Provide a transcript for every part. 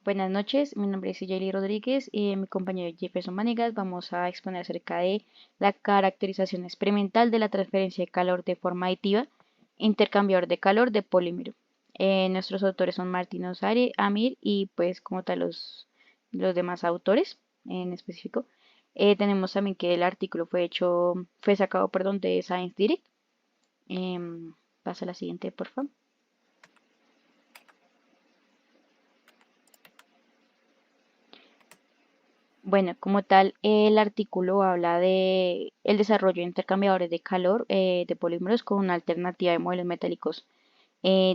Buenas noches, mi nombre es Yeli Rodríguez y mi compañero Jefferson Manegas vamos a exponer acerca de la caracterización experimental de la transferencia de calor de forma aditiva, intercambiador de calor de polímero. Nuestros autores son Martín Osari, Amir y pues como tal los demás autores en específico. Tenemos también que el artículo fue sacado, perdón, de Science Direct. Pasa a la siguiente, por favor. Bueno, como tal, el artículo habla de el desarrollo de intercambiadores de calor de polímeros con una alternativa de modelos metálicos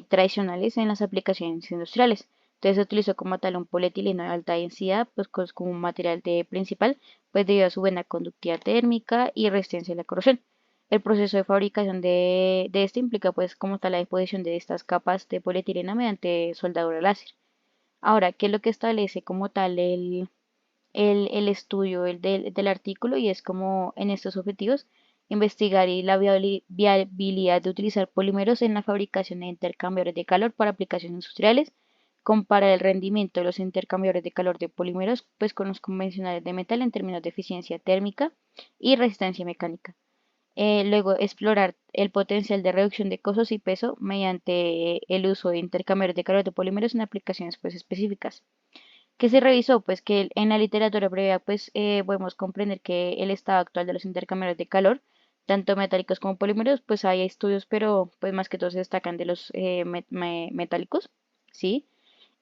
tradicionales en las aplicaciones industriales. Entonces se utilizó como tal un polietileno de alta densidad, pues como un material de principal, pues debido a su buena conductividad térmica y resistencia a la corrosión. El proceso de fabricación de este implica pues como tal la disposición de estas capas de polietileno mediante soldadura láser. Ahora, ¿qué es lo que establece como tal el estudio del artículo? Y es como en estos objetivos investigar y la viabilidad de utilizar polímeros en la fabricación de intercambiadores de calor para aplicaciones industriales, comparar el rendimiento de los intercambiadores de calor de polímeros pues con los convencionales de metal en términos de eficiencia térmica y resistencia mecánica. Luego, explorar el potencial de reducción de costos y peso mediante el uso de intercambiadores de calor de polímeros en aplicaciones pues específicas. ¿Qué se revisó? Pues que en la literatura previa pues podemos comprender que el estado actual de los intercambiadores de calor, tanto metálicos como polímeros, pues hay estudios, pero pues más que todo se destacan de los metálicos, ¿sí?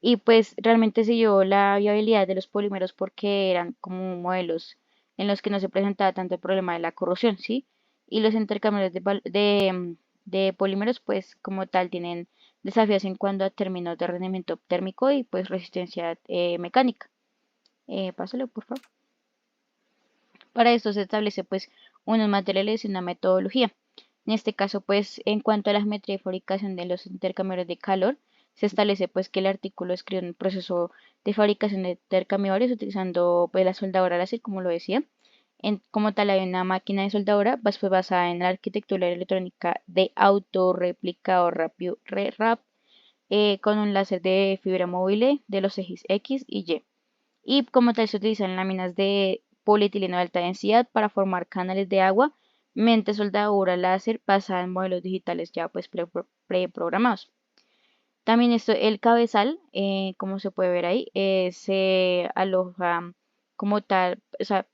Y pues realmente se llevó la viabilidad de los polímeros porque eran como modelos en los que no se presentaba tanto el problema de la corrosión, ¿sí? Y los intercambiadores de polímeros pues como tal tienen desafíos en cuanto a términos de rendimiento térmico y pues resistencia mecánica. Pásalo, por favor. Para esto se establece pues unos materiales y una metodología. En este caso pues en cuanto a la geometría y fabricación de los intercambiadores de calor, se establece pues que el artículo describe un proceso de fabricación de intercambiadores utilizando pues la soldadura láser, como lo decía. Como tal hay una máquina de soldadura pues, fue basada en la arquitectura electrónica de autorreplicador rápido RERAP, con un láser de fibra móvil de los ejes X y Y. Y como tal se utilizan láminas de polietileno de alta densidad para formar canales de agua mediante soldadura láser basada en modelos digitales ya pues preprogramados. También esto, el cabezal, como se puede ver ahí, se aloja como tal, o sea,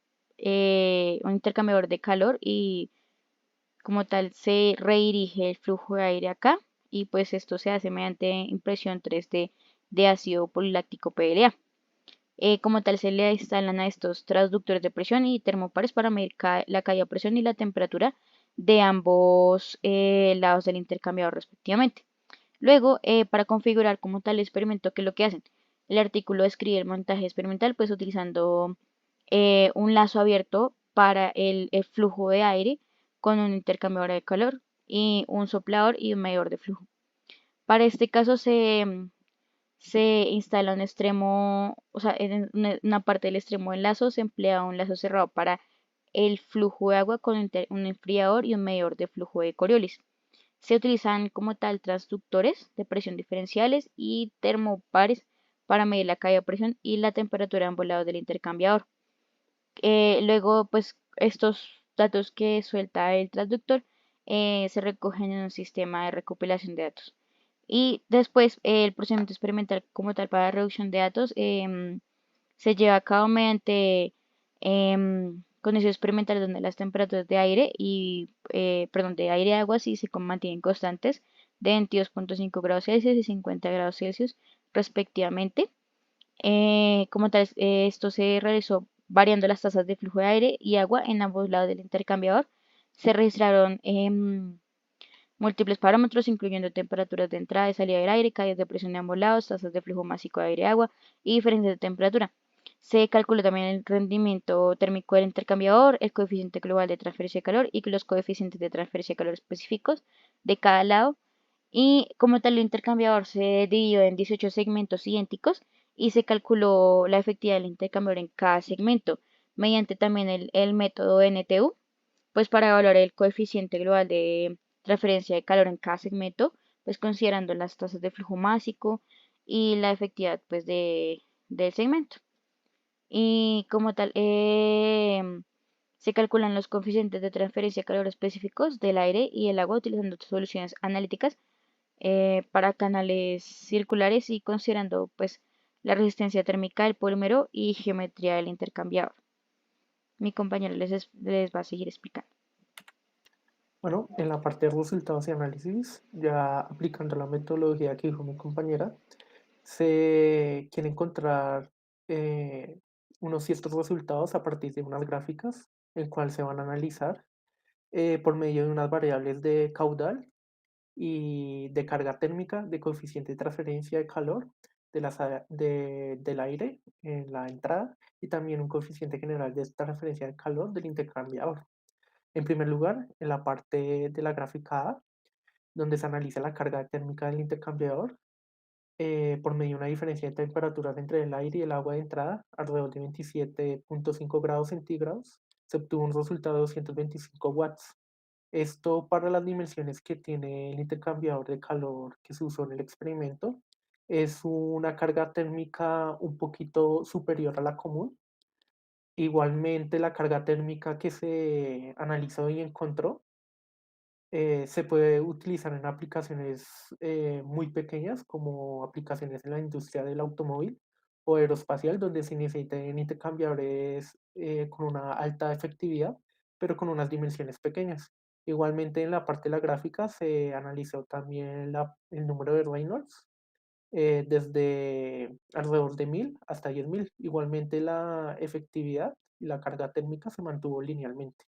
un intercambiador de calor y como tal se redirige el flujo de aire acá y pues esto se hace mediante impresión 3D de ácido poliláctico PLA. Como tal se le instalan a estos transductores de presión y termopares para medir la caída de presión y la temperatura de ambos lados del intercambiador respectivamente. Luego, para configurar como tal el experimento, ¿qué es lo que hacen? El artículo describe el montaje experimental pues utilizando un lazo abierto para el flujo de aire con un intercambiador de calor y un soplador y un medidor de flujo. Para este caso se instala un extremo, o sea, en una parte del extremo del lazo se emplea un lazo cerrado para el flujo de agua con un enfriador y un medidor de flujo de Coriolis. Se utilizan como tal transductores de presión diferenciales y termopares para medir la caída de presión y la temperatura de ambos lados del intercambiador. Luego, pues estos datos que suelta el transductor se recogen en un sistema de recopilación de datos. Y después el procedimiento experimental como tal para reducción de datos se lleva a cabo mediante condiciones experimentales donde las temperaturas de aire perdón, de aire y agua sí se mantienen constantes de 22,5 grados Celsius y 50 grados Celsius respectivamente. Como tal, esto se realizó variando las tasas de flujo de aire y agua en ambos lados del intercambiador. Se registraron múltiples parámetros, incluyendo temperaturas de entrada y salida del aire, caídas de presión de ambos lados, tasas de flujo másico de aire y agua y diferencias de temperatura. Se calculó también el rendimiento térmico del intercambiador, el coeficiente global de transferencia de calor y los coeficientes de transferencia de calor específicos de cada lado. Y como tal, el intercambiador se dividió en 18 segmentos idénticos y se calculó la efectividad del intercambiador en cada segmento mediante también el método NTU, pues para evaluar el coeficiente global de transferencia de calor en cada segmento, pues considerando las tasas de flujo másico y la efectividad pues del segmento. Y como tal, se calculan los coeficientes de transferencia de calor específicos del aire y el agua utilizando soluciones analíticas para canales circulares y considerando pues la resistencia térmica del polímero y geometría del intercambiador. Mi compañero les va a seguir explicando. Bueno, en la parte de resultados y análisis, ya aplicando la metodología que dijo mi compañera, se quiere encontrar eh, unos ciertos resultados a partir de unas gráficas, el cual se van a analizar por medio de unas variables de caudal y de carga térmica, de coeficiente de transferencia de calor del aire en la entrada y también un coeficiente general de transferencia de calor del intercambiador. En primer lugar, en la parte de la gráfica A, donde se analiza la carga térmica del intercambiador, por medio de una diferencia de temperaturas entre el aire y el agua de entrada, alrededor de 27,5 grados centígrados, se obtuvo un resultado de 225 watts. Esto para las dimensiones que tiene el intercambiador de calor que se usó en el experimento, es una carga térmica un poquito superior a la común. Igualmente, la carga térmica que se analizó y encontró se puede utilizar en aplicaciones muy pequeñas, como aplicaciones en la industria del automóvil o aeroespacial, donde se necesitan intercambiadores con una alta efectividad, pero con unas dimensiones pequeñas. Igualmente, en la parte de la gráfica se analizó también el número de Reynolds, desde alrededor de 1000 hasta 10.000. Igualmente, la efectividad y la carga térmica se mantuvo linealmente.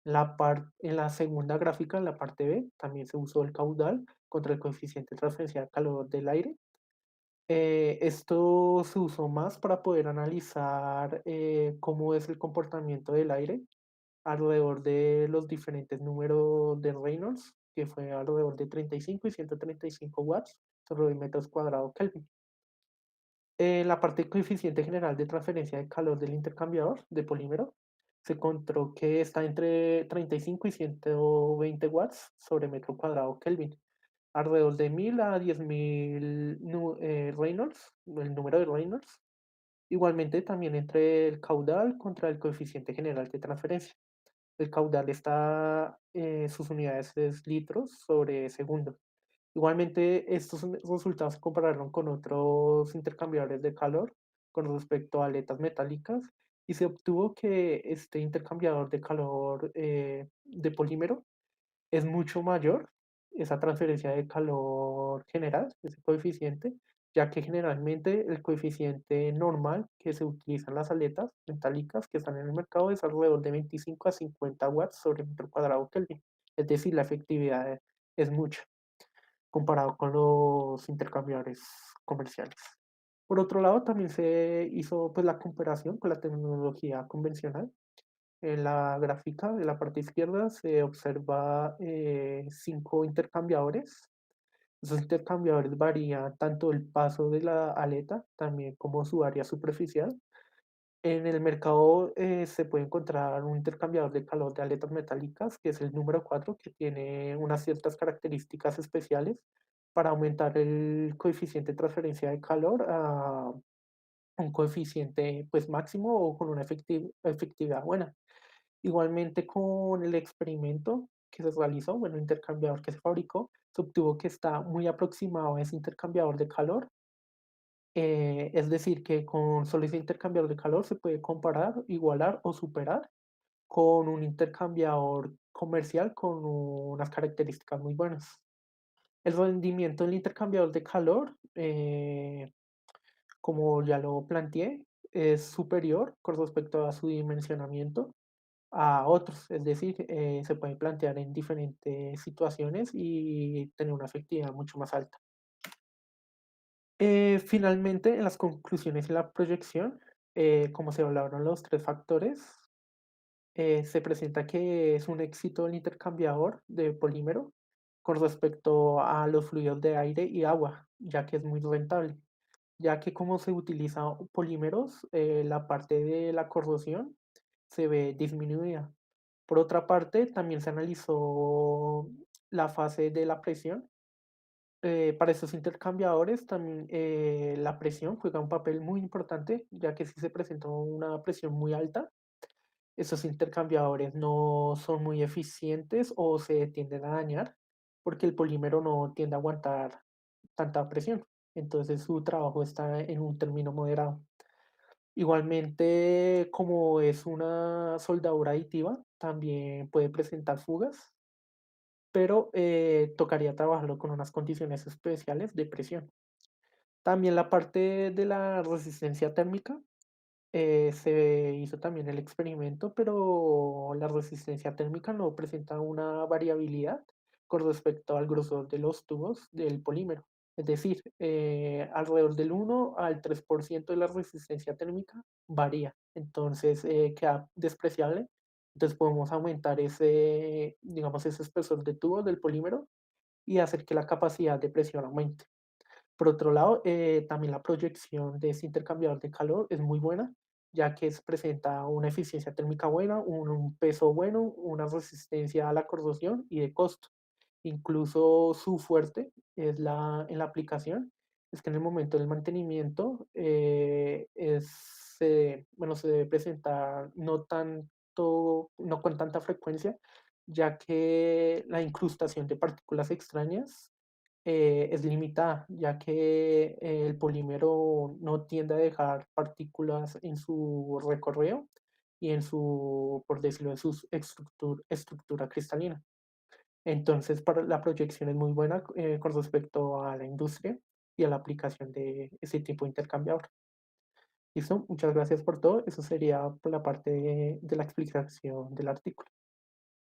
En la segunda gráfica, en la parte B, también se usó el caudal contra el coeficiente de transferencia de calor del aire. Esto se usó más para poder analizar cómo es el comportamiento del aire alrededor de los diferentes números de Reynolds, que fue alrededor de 35 y 135 watts sobre metros cuadrados Kelvin. La parte de coeficiente general de transferencia de calor del intercambiador de polímero se encontró que está entre 35 y 120 watts sobre metro cuadrado Kelvin, alrededor de 1000 a 10.000 Reynolds, el número de Reynolds. Igualmente también entre el caudal contra el coeficiente general de transferencia. El caudal está, sus unidades es litros sobre segundo. Igualmente, estos resultados se compararon con otros intercambiadores de calor con respecto a aletas metálicas y se obtuvo que este intercambiador de calor de polímero es mucho mayor, esa transferencia de calor general, ese coeficiente, ya que generalmente el coeficiente normal que se utiliza en las aletas metálicas que están en el mercado es alrededor de 25 a 50 watts sobre metro cuadrado Kelvin. Es decir, la efectividad es mucha comparado con los intercambiadores comerciales. Por otro lado, también se hizo pues, la comparación con la tecnología convencional. En la gráfica de la parte izquierda se observa 5 intercambiadores. Esos intercambiadores varían tanto el paso de la aleta, también como su área superficial. En el mercado se puede encontrar un intercambiador de calor de aletas metálicas, que es el número 4, que tiene unas ciertas características especiales para aumentar el coeficiente de transferencia de calor a un coeficiente pues, máximo o con una efectividad buena. Igualmente con el experimento que se realizó, bueno, el intercambiador que se fabricó, se obtuvo que está muy aproximado a ese intercambiador de calor. Es decir, que con solo ese intercambiador de calor se puede comparar, igualar o superar con un intercambiador comercial con unas características muy buenas. El rendimiento del intercambiador de calor, como ya lo planteé, es superior con respecto a su dimensionamiento a otros, es decir, se puede plantear en diferentes situaciones y tener una efectividad mucho más alta. Finalmente, en las conclusiones y la proyección, como se hablaron los tres factores, se presenta que es un éxito el intercambiador de polímero con respecto a los fluidos de aire y agua, ya que es muy rentable, ya que como se utilizan polímeros, la parte de la corrosión se ve disminuida. Por otra parte, también se analizó la fase de la presión Para estos intercambiadores también la presión juega un papel muy importante, ya que si se presenta una presión muy alta, esos intercambiadores no son muy eficientes o se tienden a dañar porque el polímero no tiende a aguantar tanta presión. Entonces su trabajo está en un término moderado. Igualmente, como es una soldadura aditiva, también puede presentar fugas, pero tocaría trabajarlo con unas condiciones especiales de presión. También la parte de la resistencia térmica, se hizo también el experimento, pero la resistencia térmica no presenta una variabilidad con respecto al grosor de los tubos del polímero. Es decir, alrededor del 1 al 3% de la resistencia térmica varía. Entonces, queda despreciable. Entonces, podemos aumentar ese, digamos, ese espesor de tubo del polímero y hacer que la capacidad de presión aumente. Por otro lado, también la proyección de ese intercambiador de calor es muy buena, ya que presenta una eficiencia térmica buena, un peso bueno, una resistencia a la corrosión y de costo. Incluso su fuerte es en la aplicación, es que en el momento del mantenimiento bueno, se debe presentar no con tanta frecuencia, ya que la incrustación de partículas extrañas es limitada, ya que el polímero no tiende a dejar partículas en su recorrido y en su, por decirlo, en su estructura cristalina. Entonces, para la proyección es muy buena con respecto a la industria y a la aplicación de ese tipo de intercambiador. ¿Listo? Muchas gracias por todo. Eso sería por la parte de la explicación del artículo.